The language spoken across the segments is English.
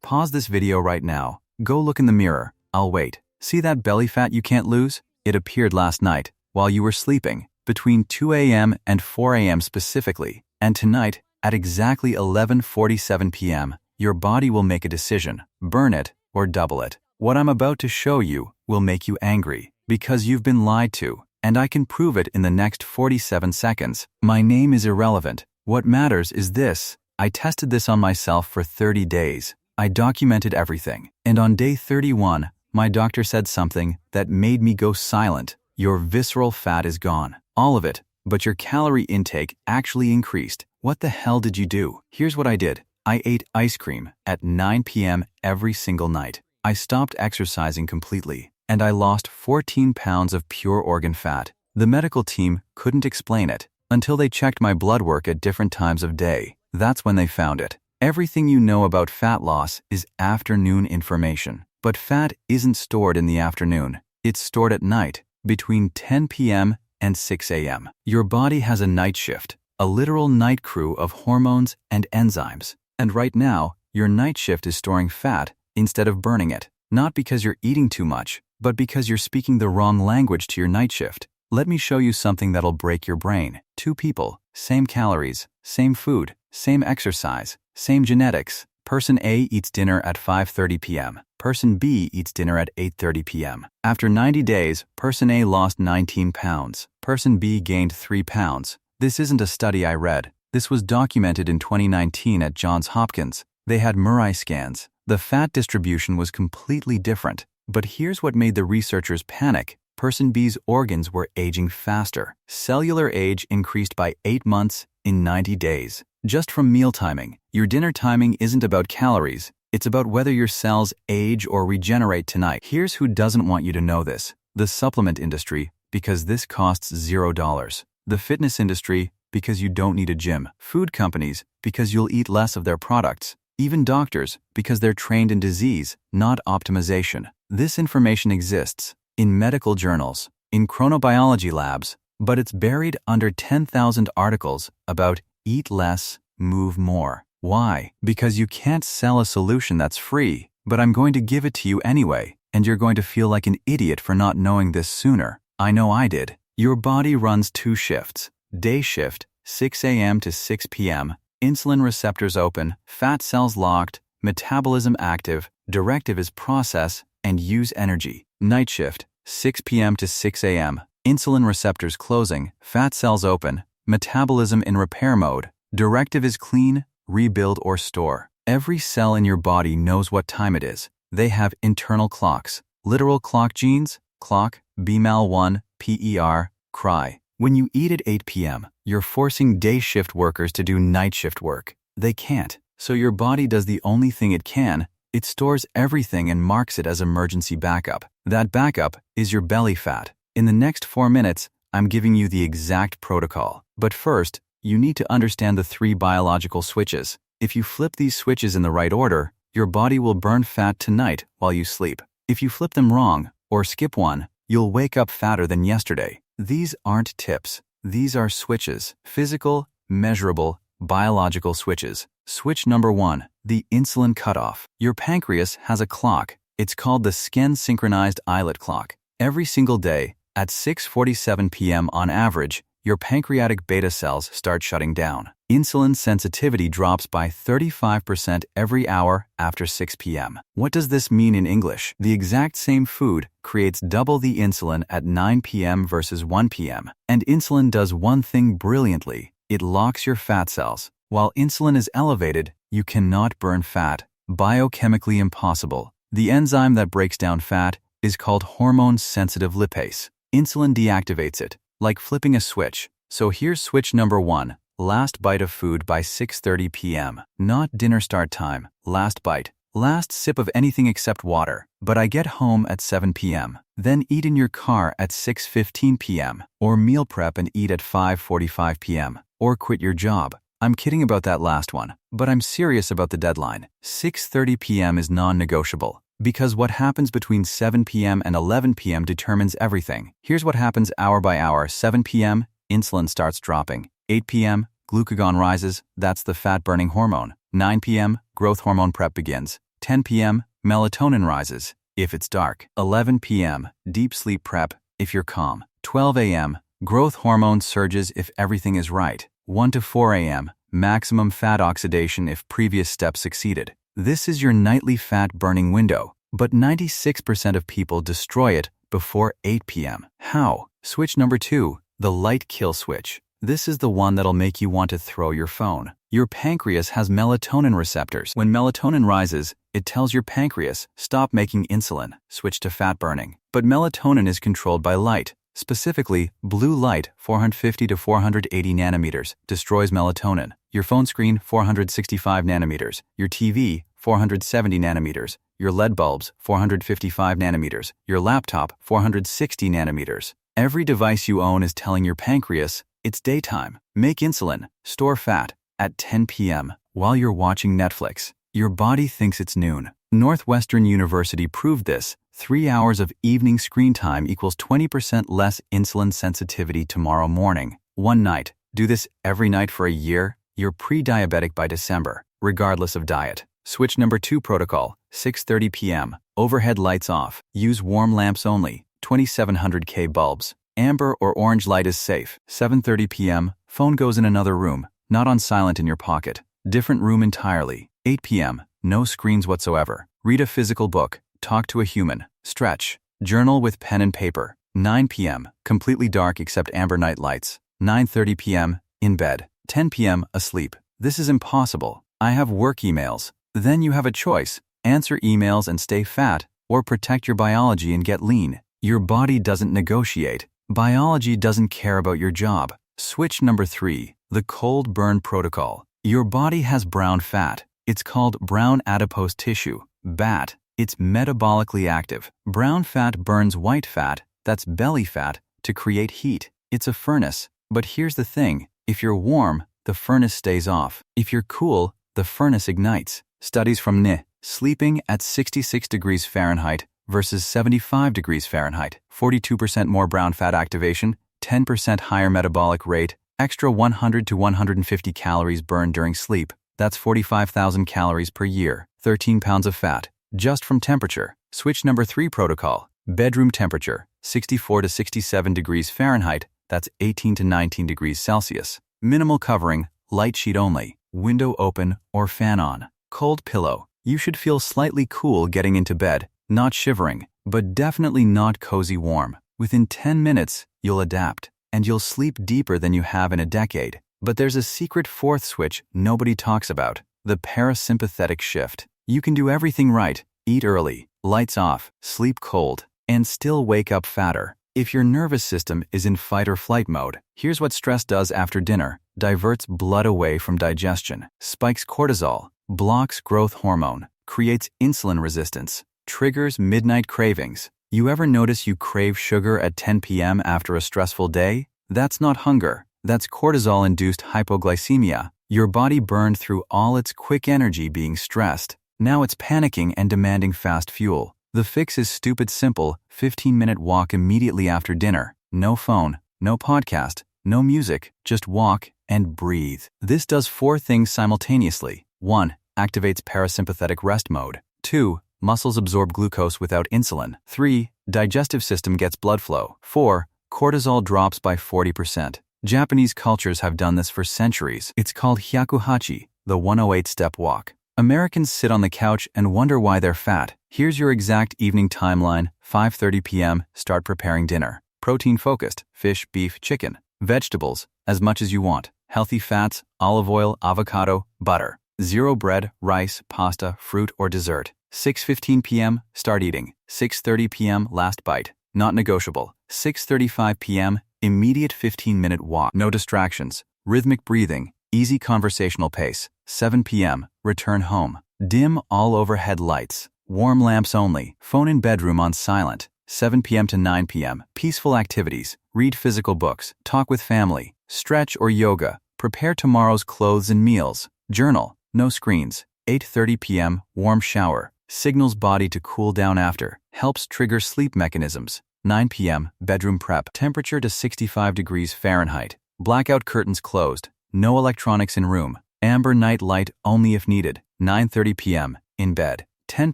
Pause this video right now. Go look in the mirror. I'll wait. See that belly fat you can't lose? It appeared last night, while you were sleeping, between 2 a.m. and 4 a.m. specifically. And tonight, at exactly 11:47 p.m., your body will make a decision: burn it or double it. What I'm about to show you will make you angry, because you've been lied to, and I can prove it in the next 47 seconds. My name is irrelevant. What matters is this: I tested this on myself for 30 days. I documented everything. And on day 31, my doctor said something that made me go silent. Your visceral fat is gone. All of it, but your calorie intake actually increased. What the hell did you do? Here's what I did. I ate ice cream at 9 p.m. every single night. I stopped exercising completely, and I lost 14 pounds of pure organ fat. The medical team couldn't explain it until they checked my blood work at different times of day. That's when they found it. Everything you know about fat loss is afternoon information. But fat isn't stored in the afternoon. It's stored at night, between 10 p.m. and 6 a.m. Your body has a night shift, a literal night crew of hormones and enzymes. And right now, your night shift is storing fat instead of burning it. Not because you're eating too much, but because you're speaking the wrong language to your night shift. Let me show you something that'll break your brain. Two people, same calories, same food, same exercise, same genetics. Person A eats dinner at 5:30 p.m. Person B eats dinner at 8:30 p.m. After 90 days, Person A lost 19 pounds. Person B gained 3 pounds. This isn't a study I read. This was documented in 2019 at Johns Hopkins. They had MRI scans. The fat distribution was completely different. But here's what made the researchers panic. Person B's organs were aging faster. Cellular age increased by 8 months in 90 days. Just from meal timing. Your dinner timing isn't about calories. It's about whether your cells age or regenerate tonight. Here's who doesn't want you to know this. The supplement industry, because this costs $0. The fitness industry, because you don't need a gym. Food companies, because you'll eat less of their products. Even doctors, because they're trained in disease, not optimization. This information exists in medical journals, in chronobiology labs, but it's buried under 10,000 articles about eat less, move more. Why? Because you can't sell a solution that's free, but I'm going to give it to you anyway, and you're going to feel like an idiot for not knowing this sooner. I know I did. Your body runs 2 shifts. Day shift, 6 a.m. to 6 p.m., insulin receptors open, fat cells locked, metabolism active, directive is process and use energy. Night shift, 6 p.m. to 6 a.m., insulin receptors closing, fat cells open, metabolism in repair mode, directive is clean, rebuild or store. Every cell in your body knows what time it is. They have internal clocks. Literal clock genes, clock, BMAL1, PER, cry. When you eat at 8 p.m., you're forcing day shift workers to do night shift work. They can't. So your body does the only thing it can. It stores everything and marks it as emergency backup. That backup is your belly fat. In the next 4 minutes, I'm giving you the exact protocol. But first, you need to understand the 3 biological switches. If you flip these switches in the right order, your body will burn fat tonight while you sleep. If you flip them wrong, or skip one, you'll wake up fatter than yesterday. These aren't tips. These are switches. Physical, measurable, biological switches. Switch number 1, the insulin cutoff. Your pancreas has a clock. It's called the skin-synchronized islet clock. Every single day, at 6:47 p.m. on average, your pancreatic beta cells start shutting down. Insulin sensitivity drops by 35% every hour after 6 p.m. What does this mean in English? The exact same food creates double the insulin at 9 p.m. versus 1 p.m. And insulin does one thing brilliantly. It locks your fat cells. While insulin is elevated, you cannot burn fat. Biochemically impossible. The enzyme that breaks down fat is called hormone-sensitive lipase. Insulin deactivates it, like flipping a switch. So here's switch number 1. Last bite of food by 6:30 p.m. Not dinner start time. Last bite. Last sip of anything except water. But I get home at 7 p.m. Then eat in your car at 6:15 p.m. Or meal prep and eat at 5:45 p.m. Or quit your job. I'm kidding about that last one, but I'm serious about the deadline. 6:30 p.m. is non-negotiable. Because what happens between 7 p.m. and 11 p.m. determines everything. Here's what happens hour by hour. 7 p.m., insulin starts dropping. 8 p.m., glucagon rises, that's the fat-burning hormone. 9 p.m., growth hormone prep begins. 10 p.m., melatonin rises, if it's dark. 11 p.m., deep sleep prep, if you're calm. 12 a.m., growth hormone surges if everything is right. 1 to 4 a.m., maximum fat oxidation if previous steps succeeded. This is your nightly fat-burning window, but 96% of people destroy it before 8 p.m. How? Switch number 2, the light kill switch. This is the one that'll make you want to throw your phone. Your pancreas has melatonin receptors. When melatonin rises, it tells your pancreas, stop making insulin, switch to fat burning. But melatonin is controlled by light. Specifically, blue light, 450 to 480 nanometers, destroys melatonin. Your phone screen, 465 nanometers. Your TV, 470 nanometers. Your LED bulbs, 455 nanometers. Your laptop, 460 nanometers. Every device you own is telling your pancreas, it's daytime. Make insulin, store fat. At 10 p.m., while you're watching Netflix, your body thinks it's noon. Northwestern University proved this. 3 hours of evening screen time equals 20% less insulin sensitivity tomorrow morning. One night. Do this every night for a year. You're pre-diabetic by December, regardless of diet. Switch number 2 protocol, 6:30 p.m. Overhead lights off. Use warm lamps only. 2700K bulbs. Amber or orange light is safe. 7:30 p.m. Phone goes in another room. Not on silent in your pocket. Different room entirely. 8 p.m. No screens whatsoever. Read a physical book. Talk to a human. Stretch. Journal with pen and paper. 9 p.m. Completely dark except amber night lights. 9:30 p.m. In bed. 10 p.m. Asleep. This is impossible. I have work emails. Then you have a choice. Answer emails and stay fat, or protect your biology and get lean. Your body doesn't negotiate. Biology doesn't care about your job. Switch number 3. The cold burn protocol. Your body has brown fat. It's called brown adipose tissue, BAT. It's metabolically active. Brown fat burns white fat, that's belly fat, to create heat. It's a furnace. But here's the thing. If you're warm, the furnace stays off. If you're cool, the furnace ignites. Studies from NI. Sleeping at 66 degrees Fahrenheit versus 75 degrees Fahrenheit. 42% more brown fat activation, 10% higher metabolic rate, extra 100 to 150 calories burned during sleep. That's 45,000 calories per year. 13 pounds of fat, just from temperature. Switch number 3 protocol. Bedroom temperature, 64 to 67 degrees Fahrenheit. That's 18 to 19 degrees Celsius. Minimal covering, light sheet only. Window open or fan on. Cold pillow. You should feel slightly cool getting into bed, not shivering, but definitely not cozy warm. Within 10 minutes, you'll adapt, and you'll sleep deeper than you have in a decade. But there's a secret 4th switch nobody talks about, the parasympathetic shift. You can do everything right, eat early, lights off, sleep cold, and still wake up fatter. If your nervous system is in fight or flight mode, here's what stress does after dinner. Diverts blood away from digestion, spikes cortisol, blocks growth hormone, creates insulin resistance, triggers midnight cravings. You ever notice you crave sugar at 10 p.m. after a stressful day? That's not hunger. That's cortisol-induced hypoglycemia. Your body burned through all its quick energy being stressed. Now it's panicking and demanding fast fuel. The fix is stupid simple, 15-minute walk immediately after dinner. No phone, no podcast, no music, just walk and breathe. This does 4 things simultaneously. 1. Activates parasympathetic rest mode. 2. Muscles absorb glucose without insulin. 3. Digestive system gets blood flow. 4. Cortisol drops by 40%. Japanese cultures have done this for centuries. It's called hyakuhachi, the 108-step walk. Americans sit on the couch and wonder why they're fat. Here's your exact evening timeline. 5:30 p.m. Start preparing dinner. Protein-focused, fish, beef, chicken. Vegetables, as much as you want. Healthy fats, olive oil, avocado, butter. Zero bread, rice, pasta, fruit, or dessert. 6:15 p.m. Start eating. 6:30 p.m. Last bite. Not negotiable. 6:35 p.m. Immediate 15-minute walk. No distractions. Rhythmic breathing. Easy conversational pace. 7 p.m. Return home. Dim all overhead lights. Warm lamps only. Phone in bedroom on silent. 7 p.m. to 9 p.m. Peaceful activities. Read physical books. Talk with family. Stretch or yoga. Prepare tomorrow's clothes and meals. Journal. No screens. 8:30 p.m. Warm shower. Signals body to cool down after. Helps trigger sleep mechanisms. 9 p.m. Bedroom prep. Temperature to 65 degrees Fahrenheit. Blackout curtains closed. No electronics in room. Amber night light only if needed. 9:30 p.m. In bed. 10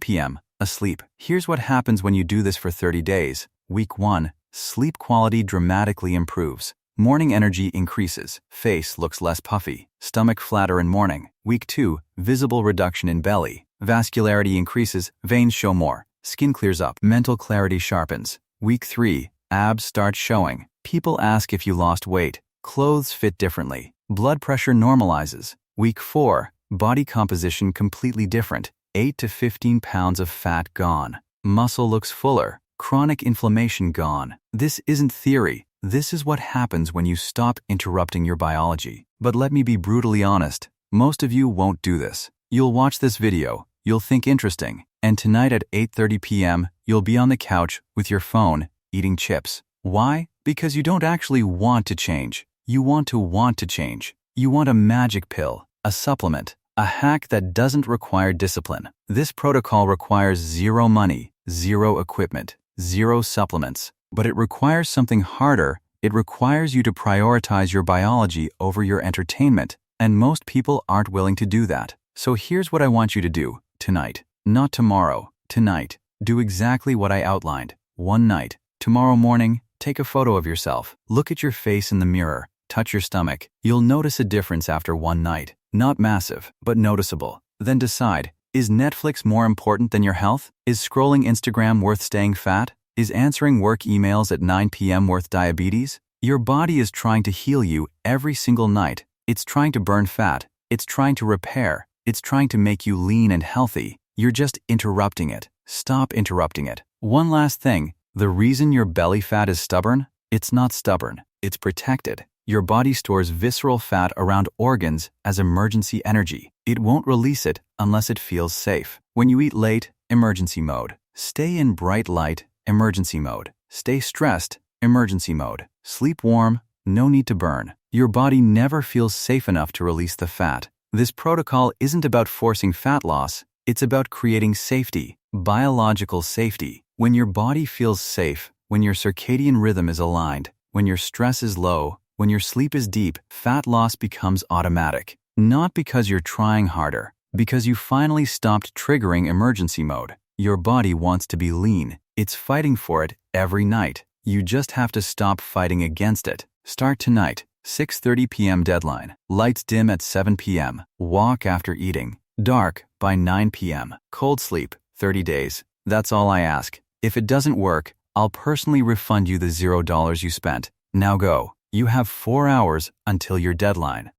p.m., asleep. Here's what happens when you do this for 30 days. Week 1, sleep quality dramatically improves. Morning energy increases. Face looks less puffy. Stomach flatter in morning. Week 2, visible reduction in belly. Vascularity increases. Veins show more. Skin clears up. Mental clarity sharpens. Week 3, abs start showing. People ask if you lost weight. Clothes fit differently. Blood pressure normalizes. Week 4, body composition completely different. 8 to 15 pounds of fat gone. Muscle looks fuller. Chronic inflammation gone. This isn't theory. This is what happens when you stop interrupting your biology. But let me be brutally honest. Most of you won't do this. You'll watch this video. You'll think interesting. And tonight at 8:30 p.m., you'll be on the couch with your phone, eating chips. Why? Because you don't actually want to change. You want to change. You want a magic pill, a supplement, a hack that doesn't require discipline. This protocol requires zero money, zero equipment, zero supplements. But it requires something harder. It requires you to prioritize your biology over your entertainment. And most people aren't willing to do that. So here's what I want you to do tonight. Not tomorrow. Tonight. Do exactly what I outlined. One night. Tomorrow morning, take a photo of yourself. Look at your face in the mirror. Touch your stomach. You'll notice a difference after one night. Not massive, but noticeable. Then decide, is Netflix more important than your health? Is scrolling Instagram worth staying fat? Is answering work emails at 9 p.m. worth diabetes? Your body is trying to heal you every single night. It's trying to burn fat. It's trying to repair. It's trying to make you lean and healthy. You're just interrupting it. Stop interrupting it. One last thing. The reason your belly fat is stubborn? It's not stubborn. It's protected. Your body stores visceral fat around organs as emergency energy. It won't release it unless it feels safe. When you eat late, emergency mode. Stay in bright light, emergency mode. Stay stressed, emergency mode. Sleep warm, no need to burn. Your body never feels safe enough to release the fat. This protocol isn't about forcing fat loss, it's about creating safety, biological safety. When your body feels safe, when your circadian rhythm is aligned, when your stress is low, when your sleep is deep, fat loss becomes automatic. Not because you're trying harder, because you finally stopped triggering emergency mode. Your body wants to be lean. It's fighting for it every night. You just have to stop fighting against it. Start tonight. 6:30 p.m. deadline. Lights dim at 7 p.m. Walk after eating. Dark by 9 p.m. Cold sleep, 30 days. That's all I ask. If it doesn't work, I'll personally refund you the $0 you spent. Now go. You have 4 hours until your deadline.